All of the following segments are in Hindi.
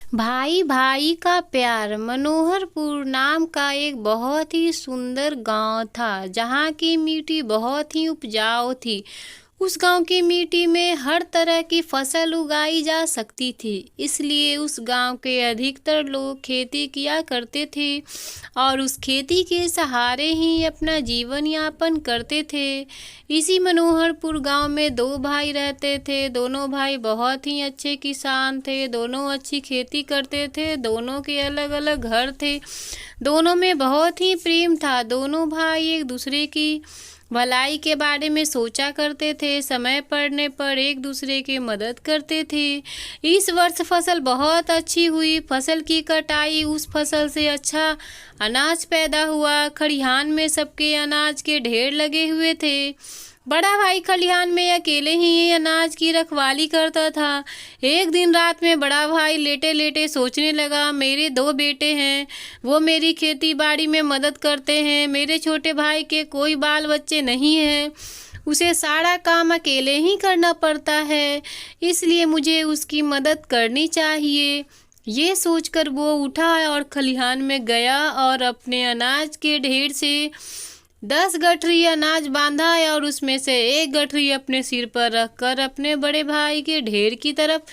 भाई भाई का प्यार। मनोहरपुर नाम का एक बहुत ही सुंदर गांव था जहाँ की मिट्टी बहुत ही उपजाऊ थी। उस गांव की मिट्टी में हर तरह की फसल उगाई जा सकती थी, इसलिए उस गांव के अधिकतर लोग खेती किया करते थे और उस खेती के सहारे ही अपना जीवन यापन करते थे। इसी मनोहरपुर गांव में दो भाई रहते थे। दोनों भाई बहुत ही अच्छे किसान थे, दोनों अच्छी खेती करते थे, दोनों के अलग अलग घर थे, दोनों में बहुत ही प्रेम था। दोनों भाई एक दूसरे की भलाई के बारे में सोचा करते थे, समय पड़ने पर एक दूसरे की मदद करते थे। इस वर्ष फसल बहुत अच्छी हुई। फसल की कटाई, उस फसल से अच्छा अनाज पैदा हुआ। खलिहान में सबके अनाज के ढेर लगे हुए थे। बड़ा भाई खलिहान में अकेले ही अनाज की रखवाली करता था। एक दिन रात में बड़ा भाई लेटे लेटे सोचने लगा, मेरे दो बेटे हैं, वो मेरी खेती बाड़ी में मदद करते हैं। मेरे छोटे भाई के कोई बाल बच्चे नहीं हैं, उसे सारा काम अकेले ही करना पड़ता है, इसलिए मुझे उसकी मदद करनी चाहिए। ये सोचकर वो उठा और खलिहान में गया और अपने अनाज के ढेर से 10 गठरी अनाज बांधा और उसमें से एक गठरी अपने सिर पर रखकर अपने बड़े भाई के ढेर की तरफ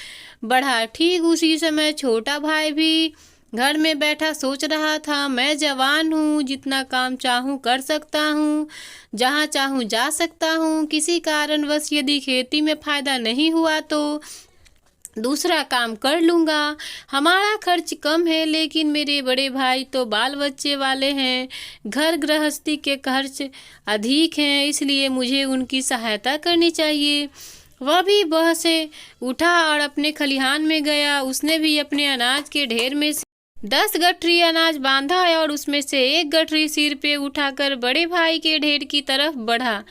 बढ़ा। ठीक उसी समय छोटा भाई भी घर में बैठा सोच रहा था, मैं जवान हूँ, जितना काम चाहूँ कर सकता हूँ, जहाँ चाहूँ जा सकता हूँ। किसी कारणवश यदि खेती में फायदा नहीं हुआ तो दूसरा काम कर लूँगा। हमारा खर्च कम है, लेकिन मेरे बड़े भाई तो बाल बच्चे वाले हैं, घर गृहस्थी के खर्च अधिक हैं, इसलिए मुझे उनकी सहायता करनी चाहिए। वह भी वह से उठा और अपने खलिहान में गया। उसने भी अपने अनाज के ढेर में से 10 गठरी अनाज बांधा और उसमें से एक गठरी सिर पे उठाकर बड़े भाई के ढेर की तरफ बढ़ा।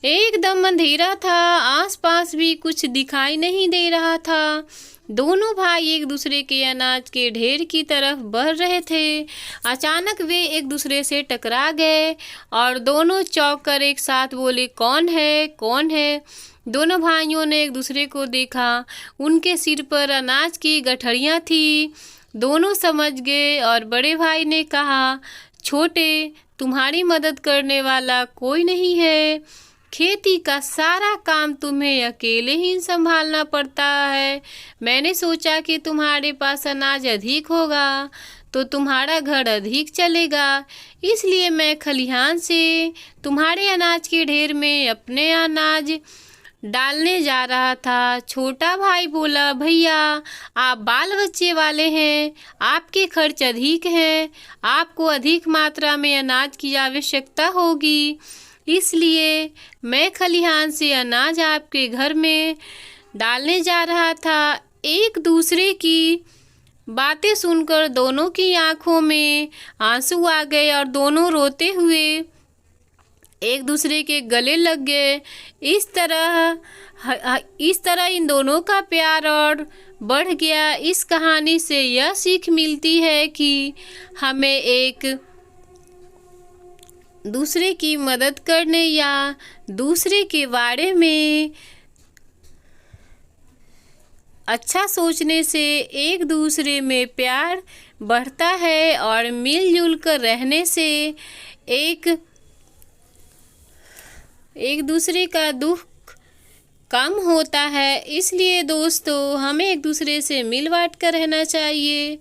एकदम अंधेरा था, आसपास भी कुछ दिखाई नहीं दे रहा था। दोनों भाई एक दूसरे के अनाज के ढेर की तरफ बढ़ रहे थे। अचानक वे एक दूसरे से टकरा गए और दोनों चौंक कर एक साथ बोले, कौन है, कौन है? दोनों भाइयों ने एक दूसरे को देखा। उनके सिर पर अनाज की गठरियाँ थी। दोनों समझ गए और बड़े भाई ने कहा, छोटे, तुम्हारी मदद करने वाला कोई नहीं है। खेती का सारा काम तुम्हें अकेले ही संभालना पड़ता है। मैंने सोचा कि तुम्हारे पास अनाज अधिक होगा तो तुम्हारा घर अधिक चलेगा, इसलिए मैं खलिहान से तुम्हारे अनाज के ढेर में अपने अनाज डालने जा रहा था। छोटा भाई बोला, भैया, आप बाल बच्चे वाले हैं, आपके खर्च अधिक हैं, आपको अधिक मात्रा में अनाज की आवश्यकता होगी, इसलिए मैं खलिहान से अनाज आपके घर में डालने जा रहा था। एक दूसरे की बातें सुनकर दोनों की आंखों में आंसू आ गए और दोनों रोते हुए एक दूसरे के गले लग गए। इस तरह इन दोनों का प्यार और बढ़ गया। इस कहानी से यह सीख मिलती है कि हमें एक दूसरे की मदद करने या दूसरे के बारे में अच्छा सोचने से एक दूसरे में प्यार बढ़ता है और मिलजुल कर रहने से एक दूसरे का दुख कम होता है। इसलिए दोस्तों, हमें एक दूसरे से मिल बांट कर रहना चाहिए।